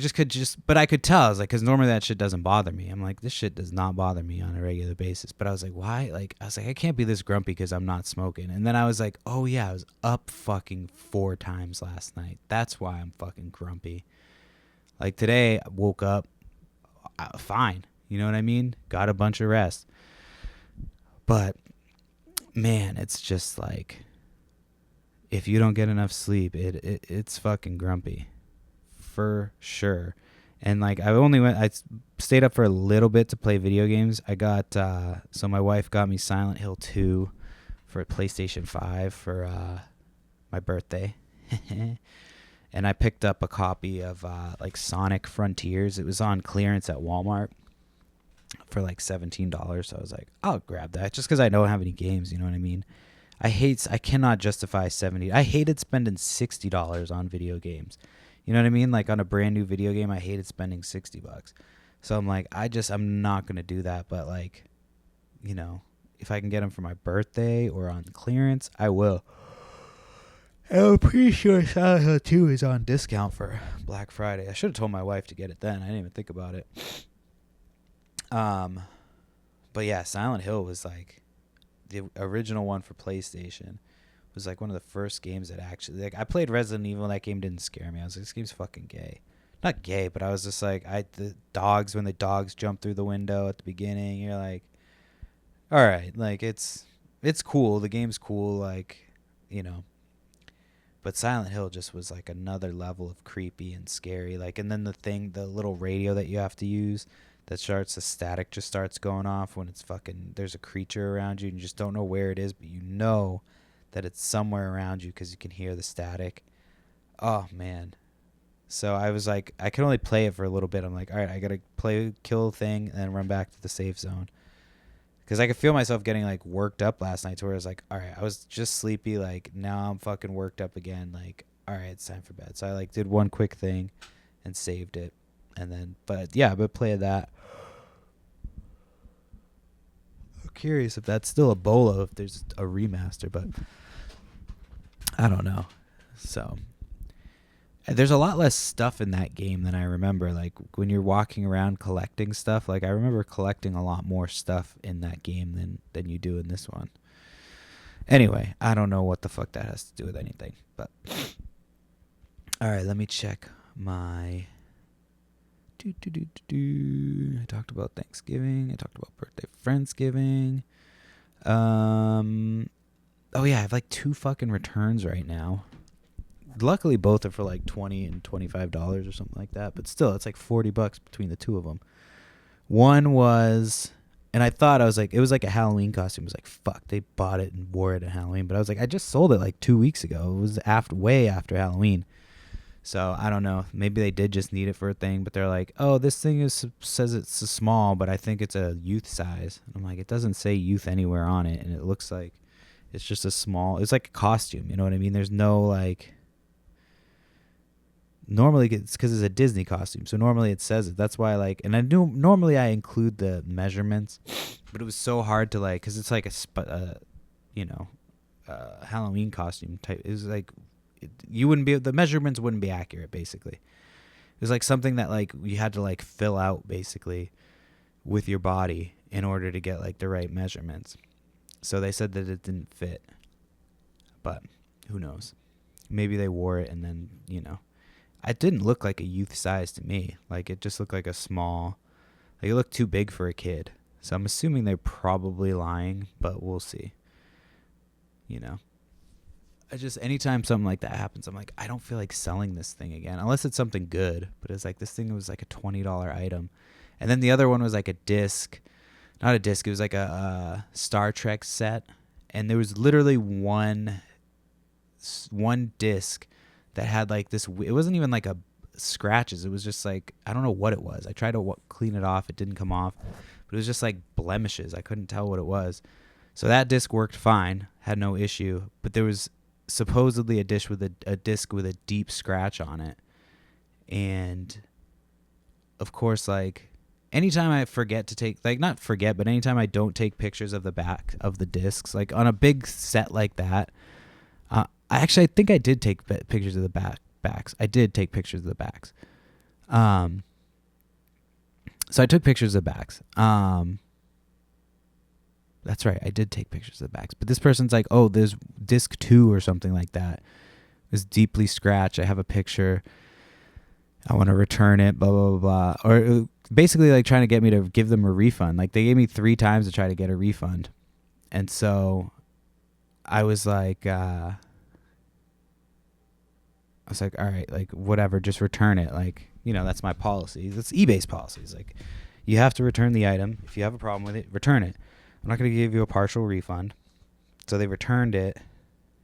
but I could tell. I was like, because normally that shit doesn't bother me. I'm like, this shit does not bother me on a regular basis. But I was like, why? Like, I was like, I can't be this grumpy because I'm not smoking. And then I was like, oh yeah, I was up fucking 4 times last night. That's why I'm fucking grumpy. Like today, I woke up fine. You know what I mean? Got a bunch of rest. But man, it's just like, if you don't get enough sleep, it's fucking grumpy. For sure. And like I stayed up for a little bit to play video games. I got so my wife got me Silent Hill 2 for PlayStation 5 for my birthday. And I picked up a copy of like Sonic Frontiers. It was on clearance at Walmart for like $17. So I was like, I'll grab that just cuz I don't have any games, you know what I mean? I cannot justify $70. I hated spending $60 on video games. You know what I mean? Like on a brand new video game, I hated spending $60. So I'm like, I'm not going to do that. But like, you know, if I can get them for my birthday or on clearance, I will. I'm pretty sure Silent Hill 2 is on discount for Black Friday. I should have told my wife to get it then. I didn't even think about it. But yeah, Silent Hill was like the original one for PlayStation. Was like one of the first games that actually, like, I played Resident Evil and that game didn't scare me. I was like, this game's fucking gay. Not gay, but I was just like, when the dogs jump through the window at the beginning, you're like, all right, like it's cool. The game's cool, like, you know. But Silent Hill just was like another level of creepy and scary. Like, and then the little radio that you have to use that starts, the static just starts going off when it's fucking, there's a creature around you and you just don't know where it is, but you know that it's somewhere around you because you can hear the static. Oh man. So I was like, I could only play it for a little bit. I'm like, all right, I gotta kill the thing, and then run back to the safe zone. Because I could feel myself getting like worked up last night, to where I was like, all right, I was just sleepy. Like now I'm fucking worked up again. Like, all right, it's time for bed. So I like did one quick thing, and saved it, and then, but yeah, but play that. I'm curious if that's still a Bolo, if there's a remaster, but I don't know. So there's a lot less stuff in that game than I remember. Like when you're walking around collecting stuff, like I remember collecting a lot more stuff in that game than you do in this one. Anyway, I don't know what the fuck that has to do with anything, but all right, let me check my I talked about Thanksgiving, I talked about birthday Friendsgiving. Oh yeah, I have like 2 fucking returns right now. Luckily, both are for like $20 and $25 or something like that. But still, it's like $40 between the 2 of them. One was, and I thought, I was like, it was like a Halloween costume. It was like, fuck, they bought it and wore it at Halloween. But I was like, I just sold it like 2 weeks ago. It was way after Halloween. So I don't know. Maybe they did just need it for a thing. But they're like, oh, this thing says it's a small, but I think it's a youth size. I'm like, it doesn't say youth anywhere on it, and it looks like it's just a small. It's like a costume. You know what I mean? There's no like. Normally it's because it's a Disney costume, so normally it says it. That's why and I knew normally I include the measurements, but it was so hard to like, because it's like Halloween costume type. It was like the measurements wouldn't be accurate. Basically, it was like something that like you had to like fill out basically with your body in order to get like the right measurements. So they said that it didn't fit, but who knows? Maybe they wore it and then it didn't look like a youth size to me. Like it just looked like a small, like it looked too big for a kid. So I'm assuming they're probably lying, but we'll see. Anytime something like that happens, I'm like, I don't feel like selling this thing again, unless it's something good. But it's like, this thing was like a $20 item. And then the other one was like a disc, not a disc. It was like a Star Trek set. And there was literally one disc that had like this, it wasn't even like a scratches. It was just like, I don't know what it was. I tried to clean it off. It didn't come off, but it was just like blemishes. I couldn't tell what it was. So that disc worked fine, had no issue, but there was supposedly a disc with a deep scratch on it. And of course, like anytime I forget to take, like not forget, but anytime I don't take pictures of the back of the discs, like on a big set like that, I think I did take pictures of the backs. I did take pictures of the backs. So I took pictures of the backs. That's right. I did take pictures of the backs. But this person's like, oh, there's disc 2 or something like that. It was deeply scratched. I have a picture. I want to return it, blah, blah, blah, blah. Or basically like trying to get me to give them a refund. Like they gave me 3 times to try to get a refund. And so I was like, all right, like whatever, just return it. Like, that's my policy. That's eBay's policy. It's like, you have to return the item. If you have a problem with it, return it. I'm not going to give you a partial refund. So they returned it.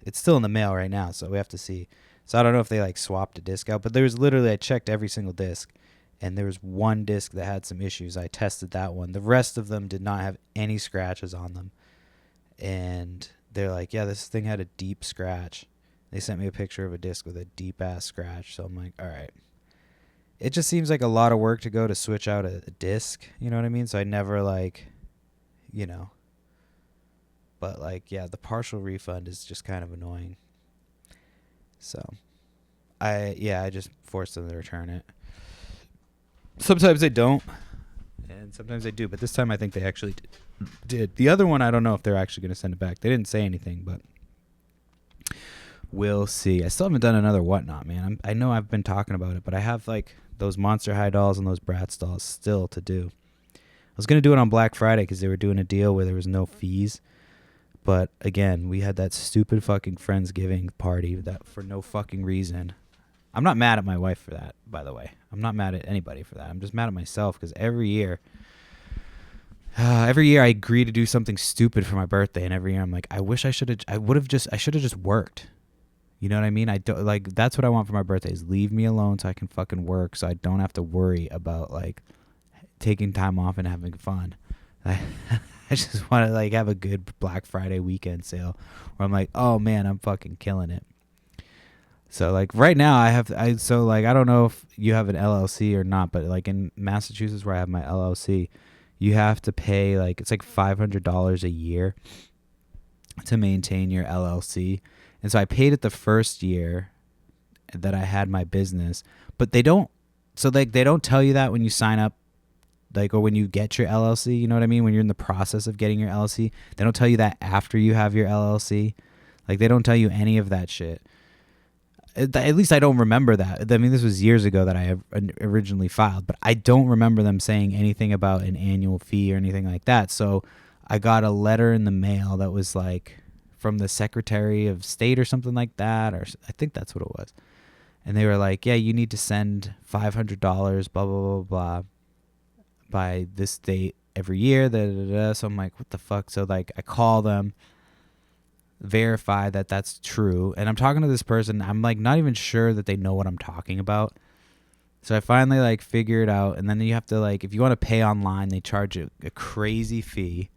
It's still in the mail right now, so we have to see. So I don't know if they like swapped a disc out, but there was literally, I checked every single disc, and there was one disc that had some issues. I tested that one. The rest of them did not have any scratches on them. And they're like, yeah, this thing had a deep scratch. They sent me a picture of a disc with a deep-ass scratch. So I'm like, all right. It just seems like a lot of work to go to switch out a disc. You know what I mean? So I never like, But like, yeah, the partial refund is just kind of annoying. So I just forced them to return it. Sometimes they don't. And sometimes they do. But this time I think they actually did. The other one, I don't know if they're actually going to send it back. They didn't say anything, but we'll see. I still haven't done another Whatnot, man. I know I've been talking about it, but I have like those Monster High dolls and those Bratz dolls still to do. I was going to do it on Black Friday because they were doing a deal where there was no fees. But again, we had that stupid fucking Friendsgiving party that for no fucking reason. I'm not mad at my wife for that, by the way. I'm not mad at anybody for that. I'm just mad at myself because every year every year I agree to do something stupid for my birthday, and every year I'm like, I wish I should have. I should have just worked. You know what I mean? I don't like. That's what I want for my birthday is leave me alone so I can fucking work, so I don't have to worry about like taking time off and having fun. I, I just want to like have a good Black Friday weekend sale where I'm like, oh man, I'm fucking killing it. So like right now I don't know if you have an LLC or not, but like in Massachusetts where I have my LLC, you have to pay like it's like $500 a year to maintain your LLC. And so I paid it the first year that I had my business, but they don't they don't tell you that when you sign up like or when you get your LLC, you know what I mean? When you're in the process of getting your LLC, they don't tell you that after you have your LLC. Like they don't tell you any of that shit. At least I don't remember that. I mean, this was years ago that I originally filed, but I don't remember them saying anything about an annual fee or anything like that. So I got a letter in the mail that was like from the Secretary of State or something like that, or I think that's what it was. And they were like, yeah, you need to send $500, blah, blah, blah, blah, by this date every year. Da, da, da. So I'm like, what the fuck? So like I call them, verify that that's true, and I'm talking to this person. I'm like not even sure that they know what I'm talking about. So I finally like figure it out, and then you have to like if you want to pay online, they charge a crazy fee.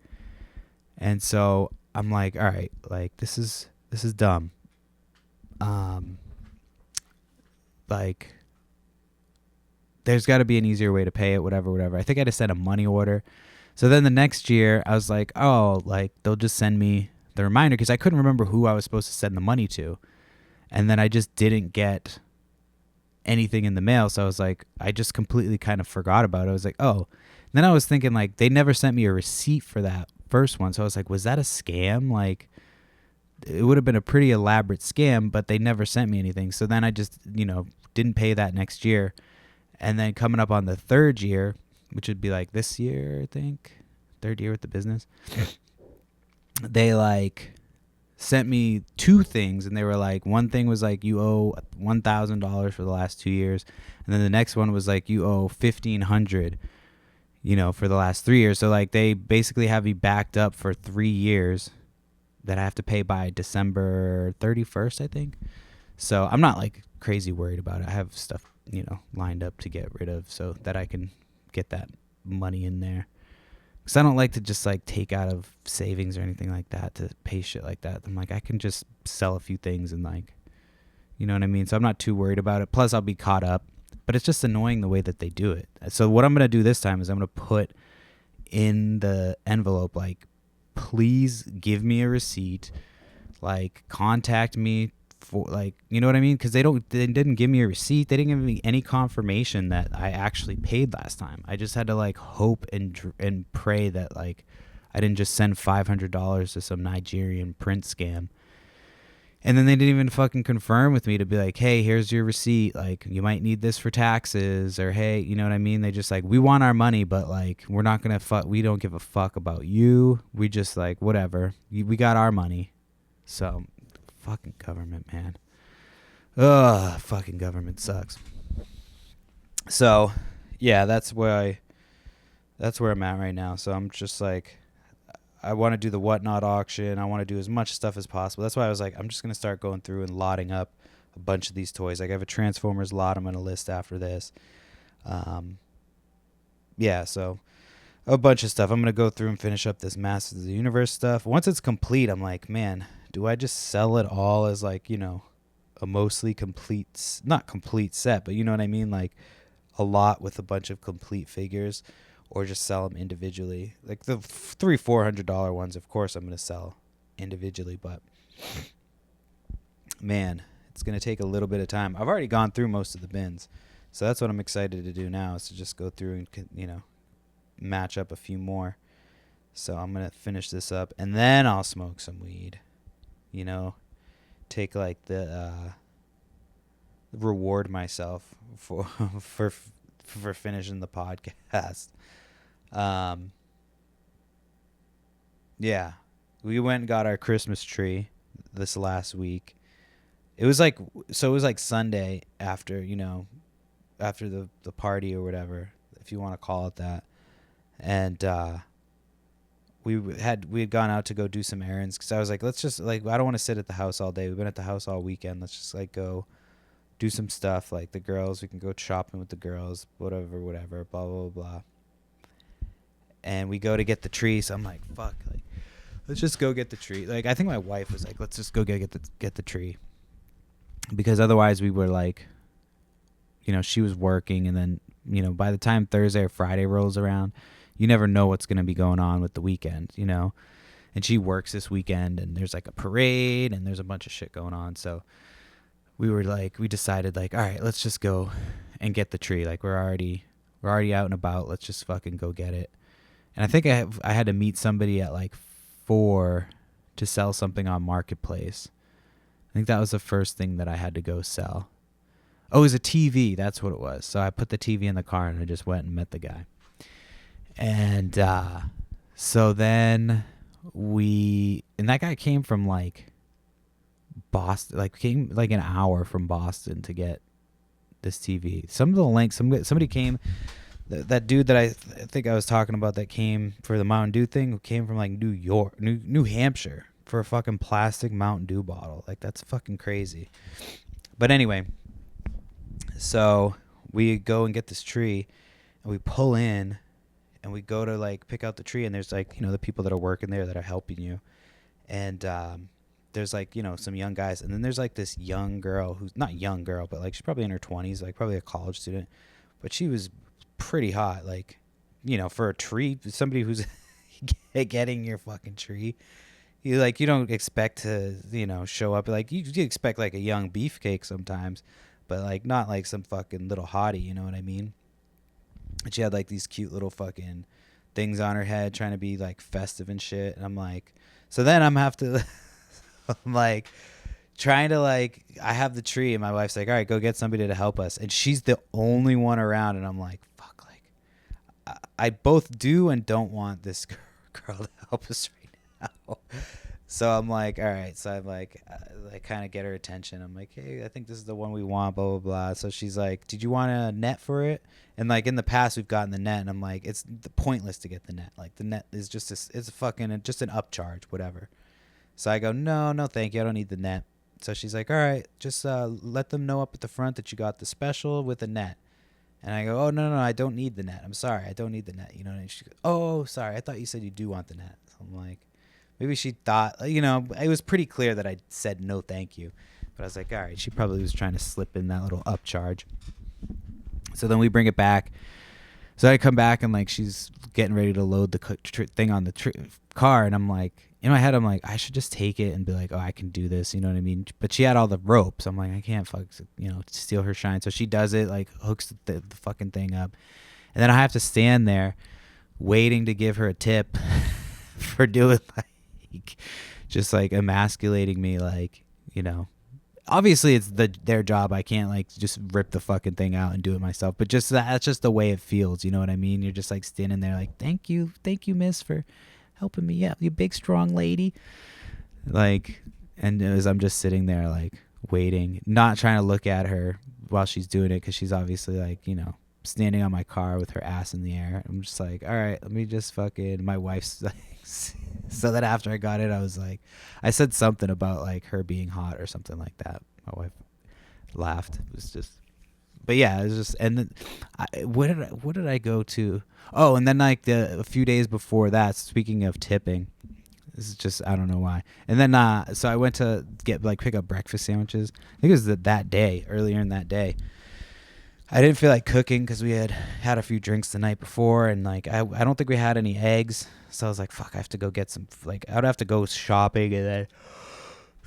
And so I'm like, all right, like this is dumb. Like there's got to be an easier way to pay it, whatever. I think I had to send a money order. So then the next year I was like, oh, like they'll just send me the reminder because I couldn't remember who I was supposed to send the money to. And then I just didn't get anything in the mail. So I was like, I just completely kind of forgot about it. I was like, oh. And then I was thinking like they never sent me a receipt for that first one. So I was like, was that a scam? Like it would have been a pretty elaborate scam, but they never sent me anything. So then I just, didn't pay that next year. And then coming up on the third year, which would be like this year, I think, third year with the business, they like sent me two things, and they were like, one thing was like you owe $1,000 for the last 2 years, and then the next one was like you owe $1,500, for the last 3 years. So like they basically have me backed up for 3 years that I have to pay by December 31st, I think. So I'm not like crazy worried about it. I have stuff lined up to get rid of so that I can get that money in there. Because I don't like to just like take out of savings or anything like that to pay shit like that. I'm like, I can just sell a few things and like, you know what I mean? So I'm not too worried about it. Plus I'll be caught up. But it's just annoying the way that they do it. So what I'm going to do this time is I'm going to put in the envelope, like, please give me a receipt. Like, contact me for, like, you know what I mean? Because they didn't give me a receipt. They didn't give me any confirmation that I actually paid last time. I just had to like hope and pray that like I didn't just send $500 to some Nigerian print scam. And then they didn't even fucking confirm with me to be like, hey, here's your receipt. Like, you might need this for taxes, or hey, you know what I mean? They just like, we want our money, but like, we're not going to we don't give a fuck about you. We just like, whatever. We got our money. So, fucking government, man. Ugh, fucking government sucks. So, yeah, that's where I'm at right now. So I'm just like, I want to do the whatnot auction. I want to do as much stuff as possible. That's why I was like, I'm just going to start going through and lotting up a bunch of these toys. Like I have a Transformers lot I'm going to list after this. Yeah, so a bunch of stuff. I'm going to go through and finish up this Masters of the Universe stuff. Once it's complete, I'm like, man, do I just sell it all as like, a mostly complete, not complete set, but you know what I mean? Like a lot with a bunch of complete figures, or just sell them individually. Like the $300-$400 ones, of course, I'm going to sell individually. But, man, it's going to take a little bit of time. I've already gone through most of the bins. So that's what I'm excited to do now, is to just go through and, match up a few more. So I'm going to finish this up, and then I'll smoke some weed. Take like the reward myself for finishing the podcast. Yeah, we went and got our Christmas tree this last week. It was like Sunday after, after the party or whatever, if you want to call it that. And we had gone out to go do some errands because I was like, let's just like I don't want to sit at the house all day. We've been at the house all weekend. Let's just like go do some stuff. Like the girls, we can go shopping with the girls, whatever, blah blah blah. And we go to get the tree. So I'm like, fuck, like let's just go get the tree. Like I think my wife was like, let's just go get the tree, because otherwise we were like, she was working, and then by the time Thursday or Friday rolls around, you never know what's going to be going on with the weekend, and she works this weekend, and there's like a parade and there's a bunch of shit going on. So we decided like, all right, let's just go and get the tree. Like we're already out and about. Let's just fucking go get it. And I think I had to meet somebody at like 4 to sell something on Marketplace. I think that was the first thing that I had to go sell. Oh, it was a TV. That's what it was. So I put the TV in the car and I just went and met the guy. And so then and that guy came from like Boston, like came like an hour from Boston to get this TV. Some of the links, somebody came, that dude that I think I was talking about that came for the Mountain Dew thing came from like New Hampshire for a fucking plastic Mountain Dew bottle. Like that's fucking crazy. But anyway, so we go and get this tree and we pull in and we go to like pick out the tree, and there's like, the people that are working there that are helping you. And there's like, some young guys, and then there's like this young girl who's not young girl, but like she's probably in her 20s, like probably a college student, but she was pretty hot, like, for a tree, somebody who's getting your fucking tree. You don't expect to, show up, like you expect like a young beefcake sometimes, but like not like some fucking little hottie, you know what I mean? And she had like these cute little fucking things on her head trying to be like festive and shit. And I'm like, so then I'm like trying to like, I have the tree and my wife's like, all right, go get somebody to help us. And she's the only one around. And I'm like, fuck, like I both do and don't want this girl to help us right now. So I'm like, all right. So I'm like, I kind of get her attention. I'm like, hey, I think this is the one we want, blah, blah, blah. So she's like, did you want a net for it? And like in the past we've gotten the net, and I'm like, it's pointless to get the net. Like the net is just it's fucking just an upcharge, whatever. So I go, no, thank you. I don't need the net. So she's like, all right, just let them know up at the front that you got the special with a net. And I go, oh, no, I don't need the net. I'm sorry, I don't need the net. And she goes, oh, sorry, I thought you said you do want the net. So I'm like, maybe she thought, it was pretty clear that I said no thank you. But I was like, all right, she probably was trying to slip in that little upcharge. So then we bring it back. So I come back and like she's getting ready to load the thing on the car. And I'm like, in my head, I'm like, I should just take it and be like, oh, I can do this. You know what I mean? But she had all the ropes. I'm like, I can't steal her shine. So she does it, like hooks the fucking thing up. And then I have to stand there waiting to give her a tip for doing like, just like emasculating me. Like, obviously it's their job. I can't like just rip the fucking thing out and do it myself. But just that's just the way it feels. You know what I mean? You're just like standing there like, thank you, miss, for helping me out, you big strong lady. Like, and as I'm just sitting there like waiting, not trying to look at her while she's doing it, because she's obviously like, standing on my car with her ass in the air. I'm just like, all right, let me just fucking, my wife's like, so that after I got it, I was like, I said something about like her being hot or something like that. My wife laughed. It was just, but yeah, it was just, and then what did I go to? Oh, and then like a few days before that, speaking of tipping, this is just, I don't know why. And then, so I went to pick up breakfast sandwiches. I think it was that day, earlier in that day. I didn't feel like cooking because we had a few drinks the night before, and like I don't think we had any eggs, so I was like, fuck, I have to go get some, like I would have to go shopping and then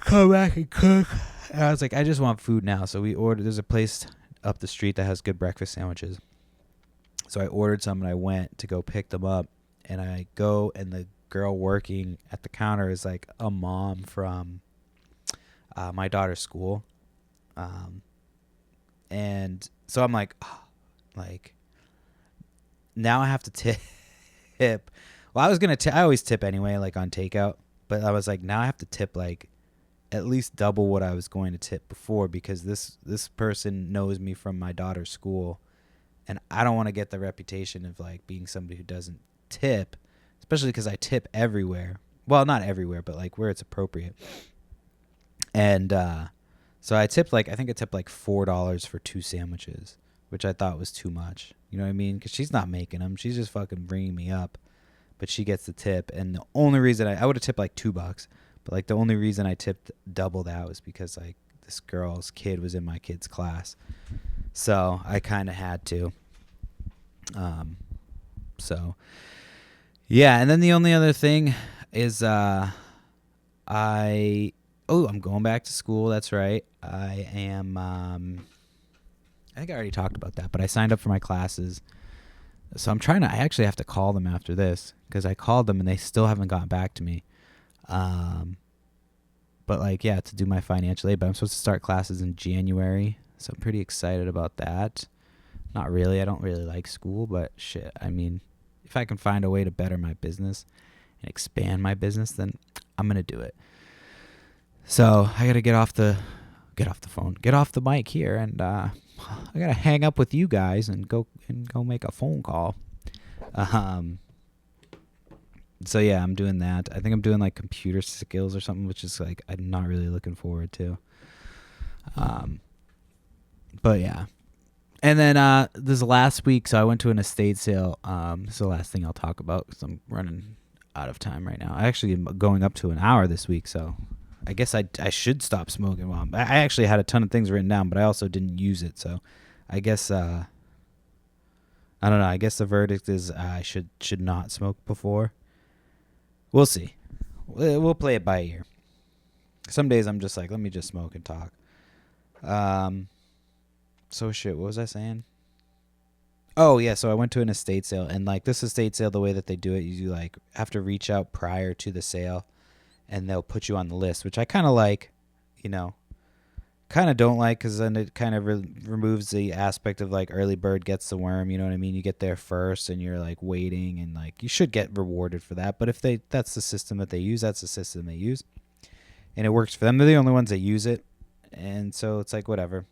come back and cook. And I was like, I just want food now. So we ordered, there's a place up the street that has good breakfast sandwiches. So I ordered some and I went to go pick them up, and I go, and the girl working at the counter is like a mom from my daughter's school. And so I'm like, oh, like now I have to tip. Well, I was going to I always tip anyway, like on takeout, but I was like, now I have to tip like at least double what I was going to tip before, because this person knows me from my daughter's school, and I don't want to get the reputation of like being somebody who doesn't tip especially because I tip everywhere. Well, not everywhere, but like where it's appropriate. And so I tipped I think I tipped like $4 for 2 sandwiches, which I thought was too much. You know what I mean? Because she's not making them. She's just fucking bringing me up. But she gets the tip. And the only reason I would have tipped like $2, but like the only reason I tipped double that was because like this girl's kid was in my kid's class. So I kind of had to. So yeah. And then the only other thing is I'm going back to school. That's right. I am. I think I already talked about that, but I signed up for my classes. So I actually have to call them after this because I called them and they still haven't gotten back to me. But like, yeah, to do my financial aid, but I'm supposed to start classes in January. So I'm pretty excited about that. Not really. I don't really like school, but shit. I mean, if I can find a way to better my business and expand my business, then I'm going to do it. So I got to get off the phone, get off the mic here. And, I got to hang up with you guys and go make a phone call. So yeah, I'm doing that. I think I'm doing like computer skills or something, which is like I'm not really looking forward to. But yeah. And then this last week, so I went to an estate sale. This is the last thing I'll talk about because I'm running out of time right now. I actually am going up to an hour this week, so I guess I should stop smoking. Well, I actually had a ton of things written down, but I also didn't use it, so I guess I don't know. I guess the verdict is I should not smoke before. We'll see. We'll play it by ear. Some days I'm just like, let me just smoke and talk. So shit, what was I saying? Oh yeah, so I went to an estate sale, and like this estate sale, the way that they do it, you like have to reach out prior to the sale, and they'll put you on the list, which I kind of like, kind of don't like because then it kind of removes the aspect of like early bird gets the worm. You know what I mean? You get there first, and you're like waiting, and like you should get rewarded for that. But if that's the system that they use, that's the system they use, and it works for them. They're the only ones that use it, and so it's like whatever.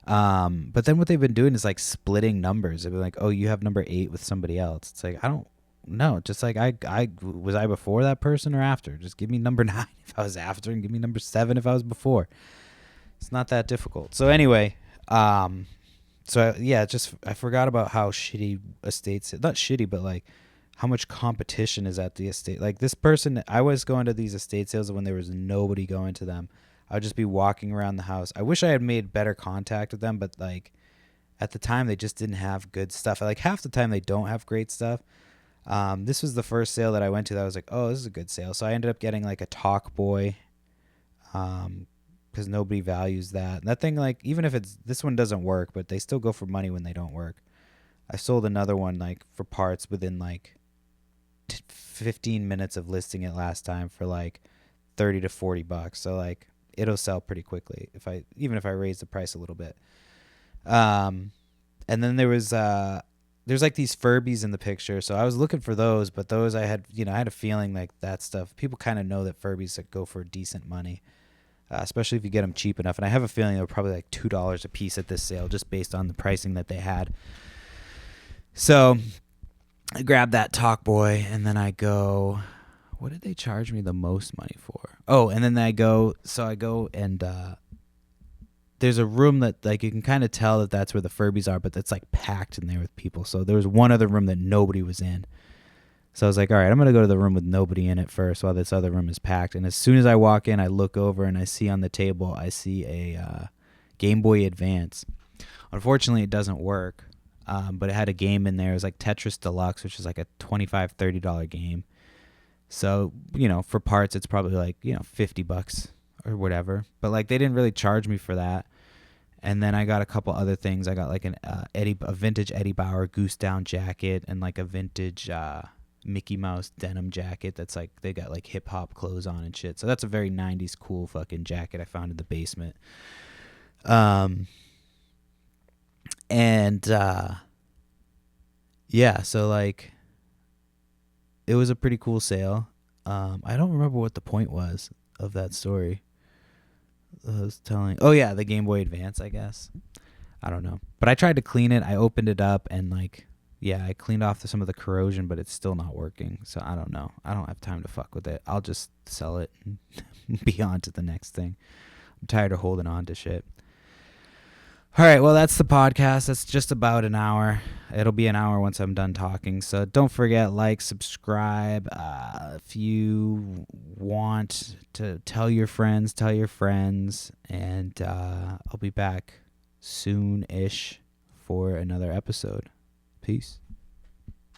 But then what they've been doing is like splitting numbers. They've been like, oh, you have number 8 with somebody else. It's like, I don't know. Just like I was I before that person or after? Just give me number 9 if I was after, and give me number 7 if I was before. It's not that difficult. So anyway, just I forgot about how shitty estates, not shitty, but like how much competition is at the estate. Like this person, I was going to these estate sales when there was nobody going to them. I would just be walking around the house. I wish I had made better contact with them, but like at the time they just didn't have good stuff. Like half the time they don't have great stuff. This was the first sale that I went to that I was like, oh, this is a good sale. So I ended up getting like a talk boy, because nobody values that. And that thing, like, even if this one doesn't work, but they still go for money when they don't work. I sold another one like for parts within like 15 minutes of listing it last time for like $30 to $40. So like it'll sell pretty quickly even if I raise the price a little bit. And then there's like these Furbies in the picture. So I was looking for those, but those I had a feeling like that stuff, people kind of know that Furbies that go for decent money, especially if you get them cheap enough. And I have a feeling they were probably like $2 a piece at this sale just based on the pricing that they had. So I grabbed that talk boy, and then I go, what did they charge me the most money for? Oh, and then I go and there's a room that like you can kind of tell that that's where the Furbies are, but that's like packed in there with people. So there was one other room that nobody was in. So I was like, all right, I'm going to go to the room with nobody in it first while this other room is packed. And as soon as I walk in, I look over and I see on the table, I see a Game Boy Advance. Unfortunately, it doesn't work, but it had a game in there. It was like Tetris Deluxe, which is like a $25, $30 game. So, for parts, it's probably like, $50 or whatever. But like they didn't really charge me for that. And then I got a couple other things. I got like a vintage Eddie Bauer Goose Down jacket and like a vintage Mickey Mouse denim jacket that's like they got like hip hop clothes on and shit. So that's a very 90s cool fucking jacket I found in the basement. Yeah, so like it was a pretty cool sale. I don't remember what the point was of that story. I was telling, oh yeah, the Game Boy Advance, I guess. I don't know. But I tried to clean it. I opened it up and like Yeah, I cleaned off some of the corrosion, but it's still not working. So I don't know. I don't have time to fuck with it. I'll just sell it and be on to the next thing. I'm tired of holding on to shit. All right, well, that's the podcast. That's just about an hour. It'll be an hour once I'm done talking. So don't forget, like, subscribe. If you want to tell your friends. And I'll be back soon-ish for another episode. Peace.